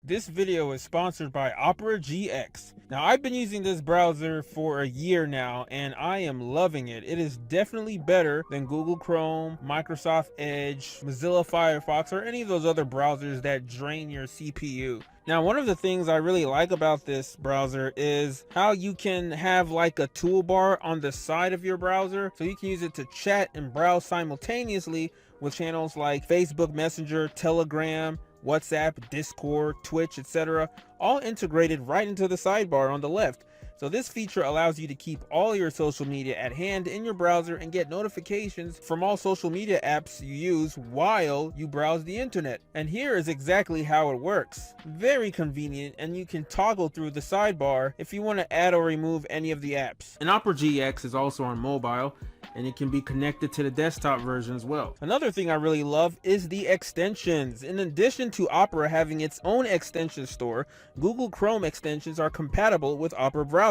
This video is sponsored by Opera GX. Now, I've been using this browser for a year now, and I am loving it. It is definitely better than Google Chrome, Microsoft Edge, Mozilla Firefox, or any of those other browsers that drain your CPU. Now, one of the things I really like about this browser is how you can have like a toolbar on the side of your browser, so you can use it to chat and browse simultaneously with channels like Facebook Messenger, Telegram, WhatsApp, Discord, Twitch, etc., all integrated right into the sidebar on the left. So this feature allows you to keep all your social media at hand in your browser and get notifications from all social media apps you use while you browse the internet. And here is exactly how it works. Very convenient, and you can toggle through the sidebar if you want to add or remove any of the apps. And Opera GX is also on mobile, and it can be connected to the desktop version as well. Another thing I really love is the extensions. In addition to Opera having its own extension store, Google Chrome extensions are compatible with Opera browsers.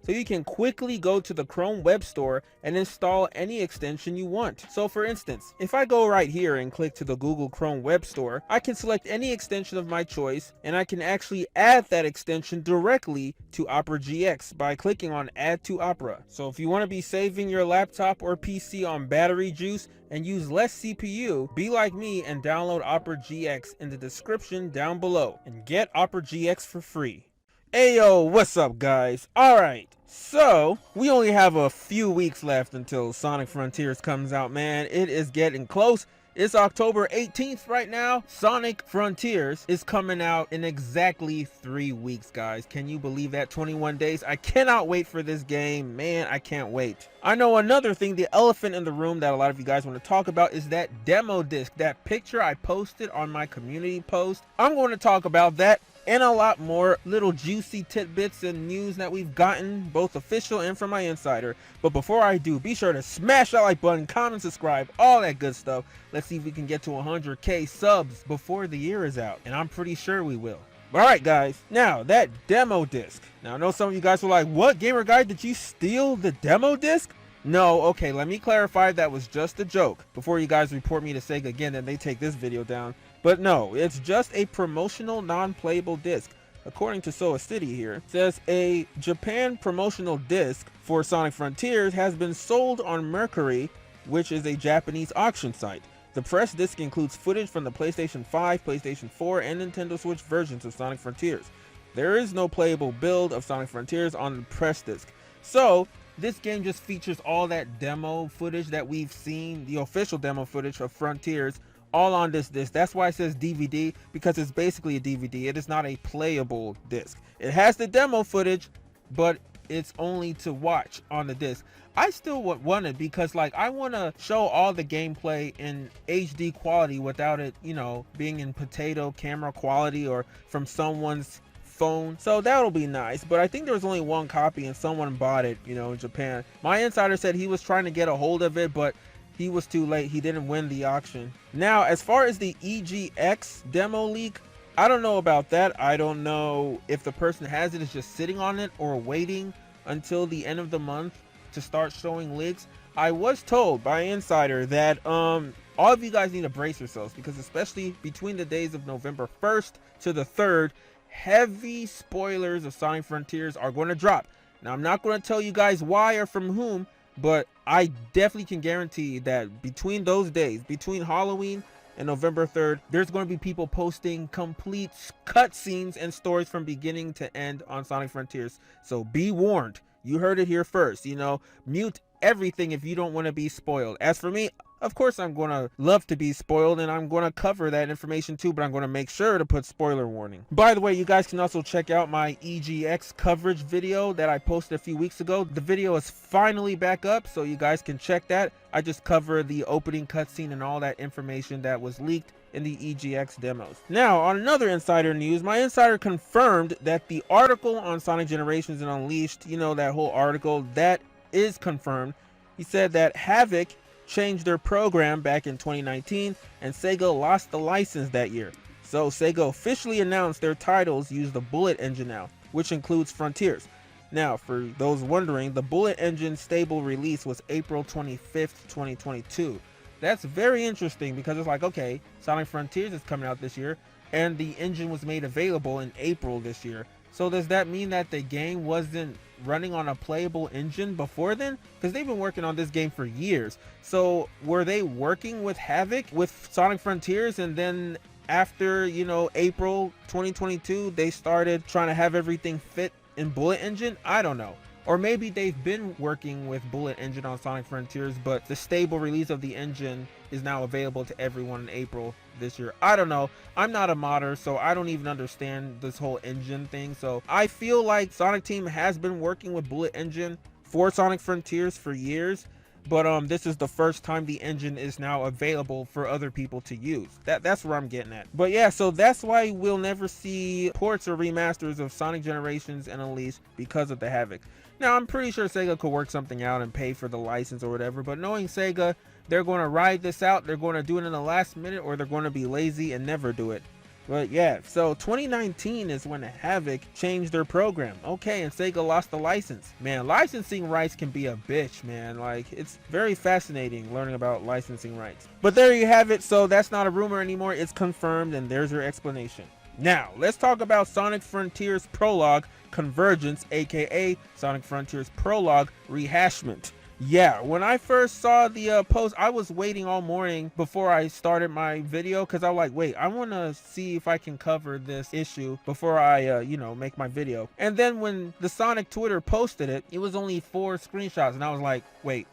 So you can quickly go to the Chrome web store and install any extension you want. So for instance, if I go right here and click to the Google Chrome web store, I can select any extension of my choice, and I can actually add that extension directly to Opera GX by clicking on Add to Opera. So if you want to be saving your laptop or PC on battery juice and use less CPU, be like me and download Opera GX in the description down below and get Opera GX for free. Ayo, what's up guys? Alright, so we only have a few weeks left until Sonic Frontiers comes out, man. It is getting close. It's October 18th right now. Sonic Frontiers is coming out in exactly 3 weeks, guys. Can you believe that? 21 days. I cannot wait for this game. Man, I can't wait. I know another thing, the elephant in the room that a lot of you guys want to talk about is that demo disc. That picture I posted on my community post. I'm going to talk about that and a lot more little juicy tidbits and news that we've gotten, both official and from my insider. But before I do, be sure to smash that like button, comment, subscribe, all that good stuff. Let's see if we can get to 100k subs before the year is out, and I'm pretty sure we will. Alright guys, now that demo disc. Now I know some of you guys were like, what, Gamer Guy, did you steal the demo disc? No, okay, let me clarify, that was just a joke before you guys report me to Sega again and they take this video down. But no, it's just a promotional non-playable disc. According to Soa City here, it says a Japan promotional disc for Sonic Frontiers has been sold on Mercury, which is a Japanese auction site. The press disc includes footage from the PlayStation 5, PlayStation 4, and Nintendo Switch versions of Sonic Frontiers. There is no playable build of Sonic Frontiers on the press disc. So this game just features all that demo footage that we've seen, the official demo footage of Frontiers, all on this disc. That's why it says DVD, because it's basically a DVD. It is not a playable disc. It has the demo footage, but it's only to watch on the disc. I still want it because, like, I want to show all the gameplay in HD quality without it, you know, being in potato camera quality or from someone's phone. So that'll be nice, but I think there was only one copy and someone bought it, you know, in Japan. My insider said he was trying to get a hold of it, but he was too late. He didn't win the auction. Now, as far as the EGX demo leak, I don't know about that. I don't know if the person has it is just sitting on it or waiting until the end of the month to start showing leaks. I was told by an insider that all of you guys need to brace yourselves, because especially between the days of November 1st to the 3rd, heavy spoilers of Sonic Frontiers are going to drop. Now, I'm not going to tell you guys why or from whom, but I definitely can guarantee that between those days, between Halloween and November 3rd, there's going to be people posting complete cutscenes and stories from beginning to end on Sonic Frontiers. So be warned. You heard it here first. You know, mute everything if you don't want to be spoiled. As for me, of course I'm going to love to be spoiled, and I'm going to cover that information too, but I'm going to make sure to put spoiler warning. By the way, you guys can also check out my EGX coverage video that I posted a few weeks ago. The video is finally back up, so you guys can check that. I just cover the opening cutscene and all that information that was leaked in the EGX demos. Now, on another insider news, my insider confirmed that the article on Sonic Generations and Unleashed, you know, that whole article, that is confirmed. He said that Havoc changed their program back in 2019 and Sega lost the license that year. So Sega officially announced their titles use the Bullet engine now, which includes Frontiers. Now, for those wondering, the Bullet engine stable release was April 25th, 2022. That's very interesting because it's like, okay, Sonic Frontiers is coming out this year, and the engine was made available in April this year. So does that mean that the game wasn't running on a playable engine before then? Because they've been working on this game for years. So were they working with Havoc with Sonic Frontiers, and then after, you know, April 2022 they started trying to have everything fit in Bullet Engine? I don't know. Or maybe they've been working with Bullet Engine on Sonic Frontiers, but the stable release of the engine is now available to everyone in April this year. I don't know. I'm not a modder, so I don't even understand this whole engine thing. So I feel like Sonic Team has been working with Bullet Engine for Sonic Frontiers for years, but this is the first time the engine is now available for other people to use. That's where I'm getting at. But yeah, so that's why we'll never see ports or remasters of Sonic Generations and Unleashed, because of the Havoc. Now, I'm pretty sure Sega could work something out and pay for the license or whatever, but knowing Sega, they're going to ride this out. They're going to do it in the last minute, or they're going to be lazy and never do it. But yeah, so 2019 is when Havoc changed their program. Okay, and Sega lost the license. Man, licensing rights can be a bitch, man. Like, it's very fascinating learning about licensing rights. But there you have it. So that's not a rumor anymore. It's confirmed, and there's your explanation. Now, let's talk about Sonic Frontiers Prologue Convergence, aka Sonic Frontiers Prologue Rehashment. Yeah, when I first saw the post, I was waiting all morning before I started my video, because I was like, wait, I want to see if I can cover this issue before I, you know, make my video. And then when the Sonic Twitter posted it, it was only 4 screenshots, and I was like, wait,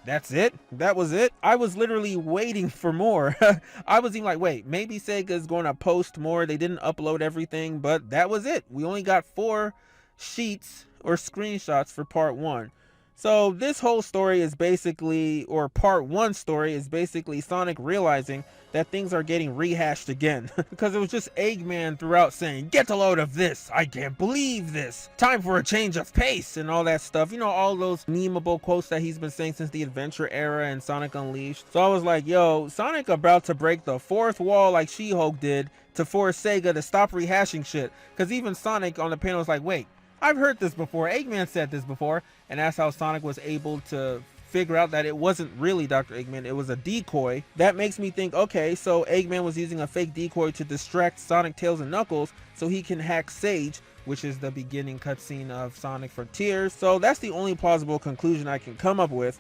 that's it? That was it? I was literally waiting for more. I was even like, wait, maybe Sega's going to post more. They didn't upload everything, but that was it. We only got 4 sheets or screenshots for part 1. So this whole story is basically, or part 1 story is basically Sonic realizing that things are getting rehashed again. Because it was just Eggman throughout saying, get a load of this, I can't believe this, time for a change of pace, and all that stuff. You know, all those memeable quotes that he's been saying since the Adventure era and Sonic Unleashed. So I was like, yo, Sonic about to break the 4th wall like She-Hulk did to force Sega to stop rehashing shit. Because even Sonic on the panel was like, wait, I've heard this before, Eggman said this before. And that's how Sonic was able to figure out that it wasn't really Dr. Eggman, it was a decoy. That makes me think, okay, so Eggman was using a fake decoy to distract Sonic, Tails, and Knuckles so he can hack Sage, which is the beginning cutscene of Sonic Frontiers. So that's the only plausible conclusion I can come up with.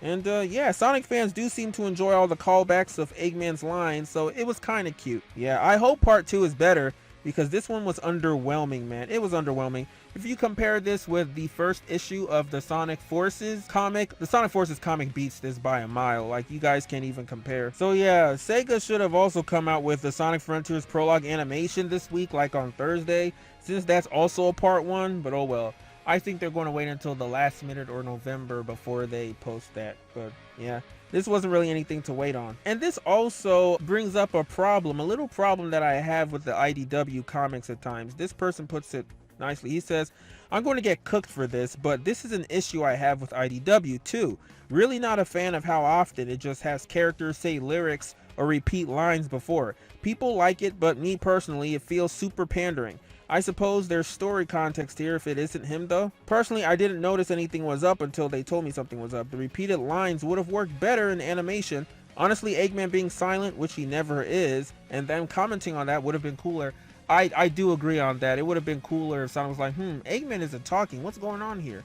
And yeah, Sonic fans do seem to enjoy all the callbacks of Eggman's lines, so it was kind of cute. Yeah, I hope part 2 is better, because this one was underwhelming, man. It was underwhelming. If you compare this with the first issue of the Sonic Forces comic, the Sonic Forces comic beats this by a mile. Like, you guys can't even compare. So yeah, Sega should have also come out with the Sonic Frontiers Prologue animation this week, like on Thursday, since that's also a part 1, but oh well. I think they're going to wait until the last minute or November before they post that, but yeah. This wasn't really anything to wait on. And this also brings up a little problem that I have with the IDW comics at times. This person puts it nicely. He says, I'm going to get cooked for this, but this is an issue I have with IDW too. Really not a fan of how often it just has characters say lyrics or repeat lines before. People like it, but me personally, it feels super pandering. I suppose there's story context here if it isn't him though. Personally, I didn't notice anything was up until they told me something was up. The repeated lines would have worked better in animation. Honestly, Eggman being silent, which he never is, and them commenting on that would have been cooler. I do agree on that. It would have been cooler if someone was like, Eggman isn't talking. What's going on here?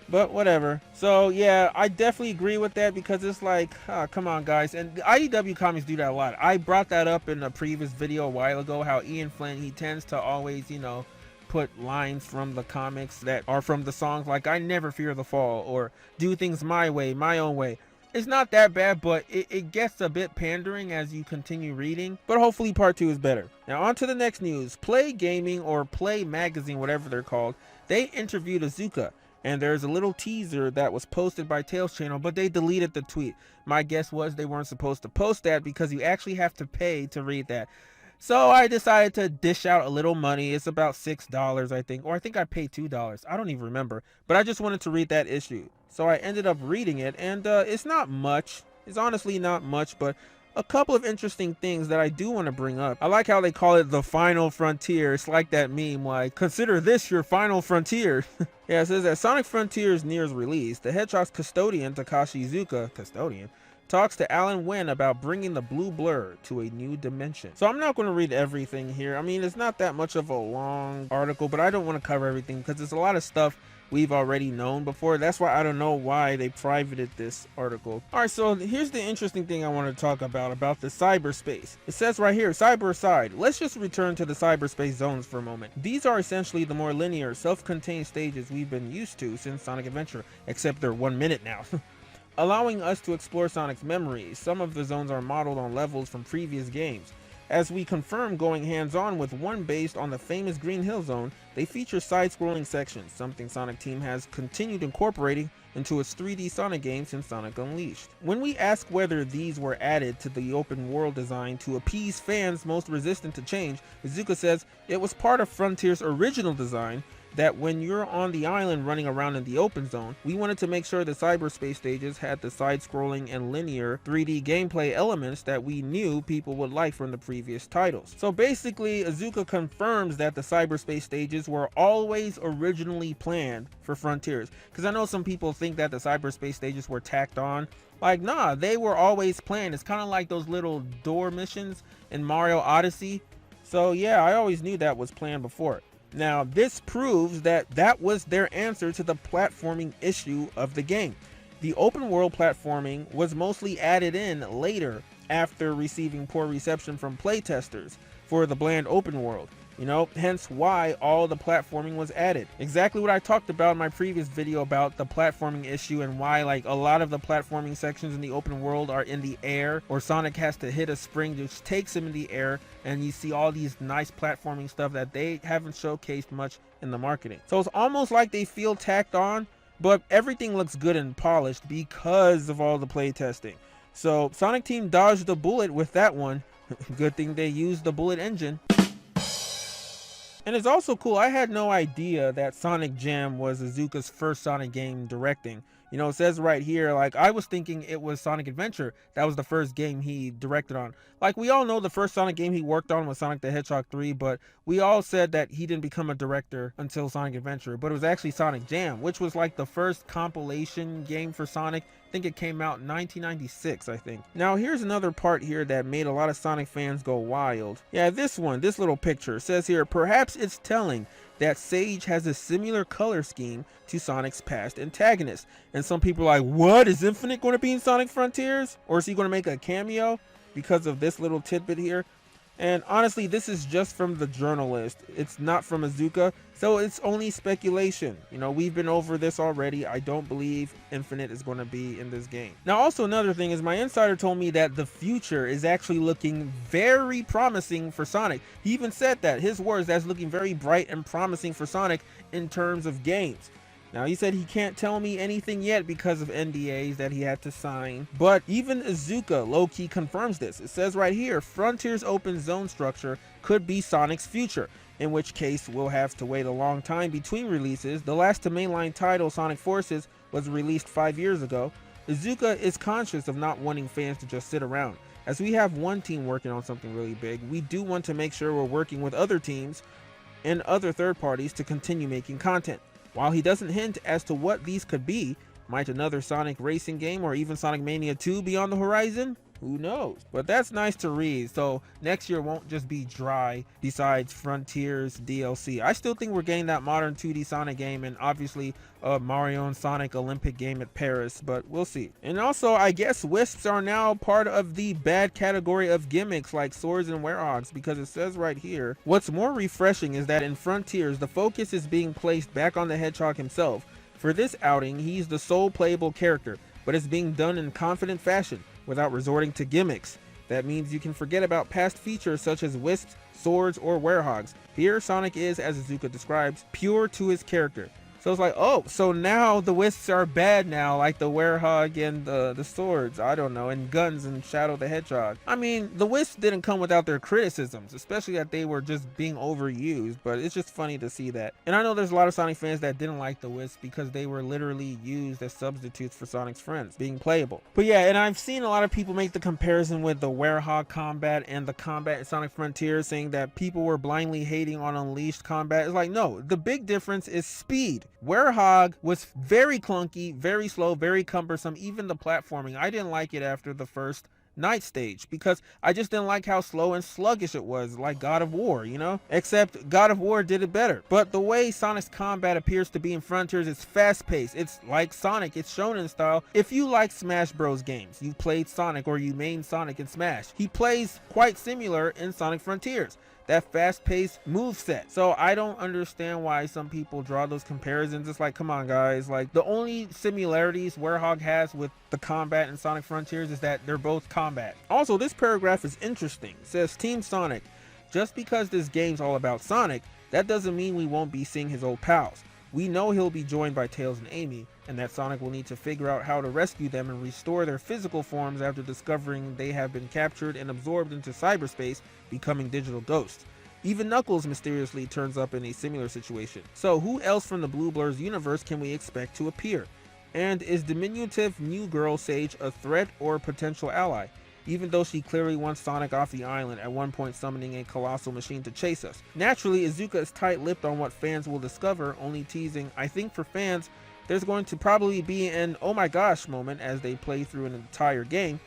But whatever. So yeah, I definitely agree with that, because it's like, come on guys. And the IDW comics do that a lot. I brought that up in a previous video a while ago, how Ian Flynn, he tends to always, you know, put lines from the comics that are from the songs, like I never fear the fall, or do things my way, my own way. It's not that bad, but it gets a bit pandering as you continue reading. But hopefully part 2 is better. Now on to the next news. Play Gaming, or Play Magazine, whatever they're called, they interviewed Iizuka. And there's a little teaser that was posted by Tails channel, but they deleted the tweet. My guess was they weren't supposed to post that, because you actually have to pay to read that. So I decided to dish out a little money. It's about $6, I think. Or I think I paid $2. I don't even remember. But I just wanted to read that issue. So I ended up reading it, and it's not much. It's honestly not much, but a couple of interesting things that I do want to bring up. I like how they call it the final frontier. It's like that meme, like, consider this your final frontier. Yeah, it says that Sonic Frontiers nears release. The Hedgehog's custodian, Takashi Iizuka, talks to Alan Wynn about bringing the blue blur to a new dimension. So I'm not going to read everything here. I mean, it's not that much of a long article, but I don't want to cover everything because there's a lot of stuff we've already known before. That's why I don't know why they privated this article. All right, so here's the interesting thing I want to talk about the cyberspace. It says right here, cyber aside, let's just return to the cyberspace zones for a moment. These are essentially the more linear, self-contained stages we've been used to since Sonic Adventure, except they're 1 minute now. Allowing us to explore Sonic's memories. Some of the zones are modeled on levels from previous games. As we confirm going hands-on with one based on the famous Green Hill Zone, they feature side-scrolling sections, something Sonic Team has continued incorporating into its 3D Sonic game since Sonic Unleashed. When we ask whether these were added to the open world design to appease fans most resistant to change, Iizuka says it was part of Frontier's original design, that when you're on the island running around in the open zone, we wanted to make sure the cyberspace stages had the side-scrolling and linear 3D gameplay elements that we knew people would like from the previous titles. So basically, Iizuka confirms that the cyberspace stages were always originally planned for Frontiers. Because I know some people think that the cyberspace stages were tacked on. Like, nah, they were always planned. It's kind of like those little door missions in Mario Odyssey. So yeah, I always knew that was planned before. Now, this proves that that was their answer to the platforming issue of the game. The open world platforming was mostly added in later after receiving poor reception from playtesters for the bland open world. You know, hence why all the platforming was added. Exactly what I talked about in my previous video about the platforming issue and why like a lot of the platforming sections in the open world are in the air, or Sonic has to hit a spring which takes him in the air, and you see all these nice platforming stuff that they haven't showcased much in the marketing. So it's almost like they feel tacked on, but everything looks good and polished because of all the playtesting. So Sonic Team dodged the bullet with that one. Good thing they used the bullet engine. And it's also cool, I had no idea that Sonic Jam was Iizuka's first Sonic game directing. You know, it says right here, like, I was thinking it was Sonic Adventure. That was the first game he directed on. Like, we all know the first Sonic game he worked on was Sonic the Hedgehog 3, but we all said that he didn't become a director until Sonic Adventure. But it was actually Sonic Jam, which was like the first compilation game for Sonic. I think it came out in 1996, I think. Now, here's another part here that made a lot of Sonic fans go wild. Yeah, this one, this little picture says here, perhaps it's telling that Sage has a similar color scheme to Sonic's past antagonist. And some people are like, what? Is Infinite going to be in Sonic Frontiers? Or is he going to make a cameo because of this little tidbit here? And honestly, this is just from the journalist. It's not from Iizuka, so it's only speculation. You know, we've been over this already. I don't believe Infinite is going to be in this game. Now, also another thing is my insider told me that the future is actually looking very promising for Sonic. He even said that, his words, that's looking very bright and promising for Sonic in terms of games. Now, he said he can't tell me anything yet because of NDAs that he had to sign, but even Iizuka low-key confirms this. It says right here, Frontier's open zone structure could be Sonic's future, in which case we'll have to wait a long time between releases. The last to mainline title, Sonic Forces, was released 5 years ago. Iizuka is conscious of not wanting fans to just sit around. As we have one team working on something really big, we do want to make sure we're working with other teams and other third parties to continue making content. While he doesn't hint as to what these could be, might another Sonic racing game or even Sonic Mania 2 be on the horizon? Who knows? But that's nice to read. So next year won't just be dry besides Frontiers DLC. I still think we're getting that modern 2D Sonic game and obviously a Mario and Sonic Olympic game at Paris, but we'll see. And also, I guess Wisps are now part of the bad category of gimmicks like swords and werehogs, because it says right here, what's more refreshing is that in Frontiers, the focus is being placed back on the Hedgehog himself. For this outing, he's the sole playable character, but it's being done in confident fashion, without resorting to gimmicks. That means you can forget about past features such as wisps, swords, or werehogs. Here, Sonic is, as Iizuka describes, pure to his character. So it's like, oh, so now the wisps are bad now, like the werehog and the swords, I don't know, and guns and Shadow the Hedgehog. I mean, the wisps didn't come without their criticisms, especially that they were just being overused, but it's just funny to see that. And I know there's a lot of Sonic fans that didn't like the wisps because they were literally used as substitutes for Sonic's friends, being playable. But yeah, and I've seen a lot of people make the comparison with the werehog combat and the combat in Sonic Frontiers, saying that people were blindly hating on Unleashed combat. It's like, no, the big difference is speed. Werehog was very clunky, very slow, very cumbersome. Even the platforming, I didn't like it after the first night stage because I just didn't like how slow and sluggish it was, like God of War, you know? Except God of War did it better. But the way Sonic's combat appears to be in Frontiers is fast paced. It's like Sonic, it's shonen style. If you like Smash Bros games, you played Sonic or you main Sonic in Smash, he plays quite similar in Sonic Frontiers. That fast-paced move set. So I don't understand why some people draw those comparisons. It's like, come on guys, like the only similarities Werehog has with the combat in Sonic Frontiers is that they're both combat. Also, this paragraph is interesting. It says, Team Sonic, just because this game's all about Sonic, that doesn't mean we won't be seeing his old pals. We know he'll be joined by Tails and Amy, and that Sonic will need to figure out how to rescue them and restore their physical forms after discovering they have been captured and absorbed into cyberspace, becoming digital ghosts. Even Knuckles mysteriously turns up in a similar situation. So who else from the Blue Blurs universe can we expect to appear? And is diminutive new girl Sage a threat or a potential ally? Even though she clearly wants Sonic off the island, at one point summoning a colossal machine to chase us. Naturally, Iizuka is tight-lipped on what fans will discover, only teasing, I think for fans, there's going to probably be an oh my gosh moment as they play through an entire game.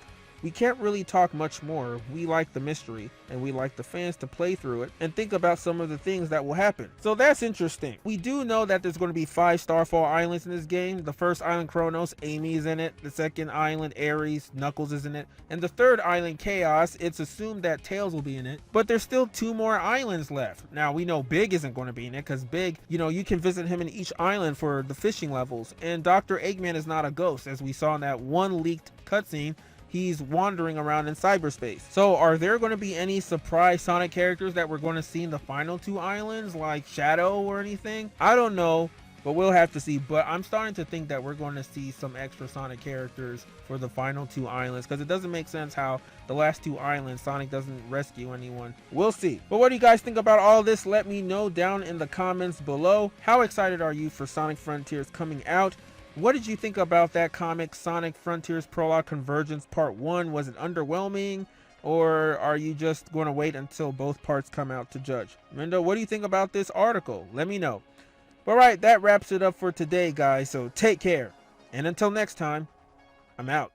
We can't really talk much more. We like the mystery, and we like the fans to play through it and think about some of the things that will happen. So that's interesting. We do know that there's going to be 5 Starfall Islands in this game. The first island, Kronos, Amy is in it. The second island, Ares, Knuckles is in it. And the third island, Chaos, it's assumed that Tails will be in it. But there's still 2 more islands left. Now, we know Big isn't going to be in it, because Big, you know, you can visit him in each island for the fishing levels. And Dr. Eggman is not a ghost, as we saw in that one leaked cutscene. He's wandering around in cyberspace. So are there going to be any surprise Sonic characters that we're going to see in the final 2 islands, like Shadow or anything? I don't know, but we'll have to see. But I'm starting to think that we're going to see some extra Sonic characters for the final 2 islands, because it doesn't make sense how the last 2 islands Sonic doesn't rescue anyone. We'll see. But what do you guys think about all this? Let me know down in the comments below. How excited are you for Sonic Frontiers coming out? What did you think about that comic, Sonic Frontiers Prologue Convergence Part 1? Was it underwhelming? Or are you just going to wait until both parts come out to judge? Mendo, what do you think about this article? Let me know. Alright, that wraps it up for today, guys. So take care. And until next time, I'm out.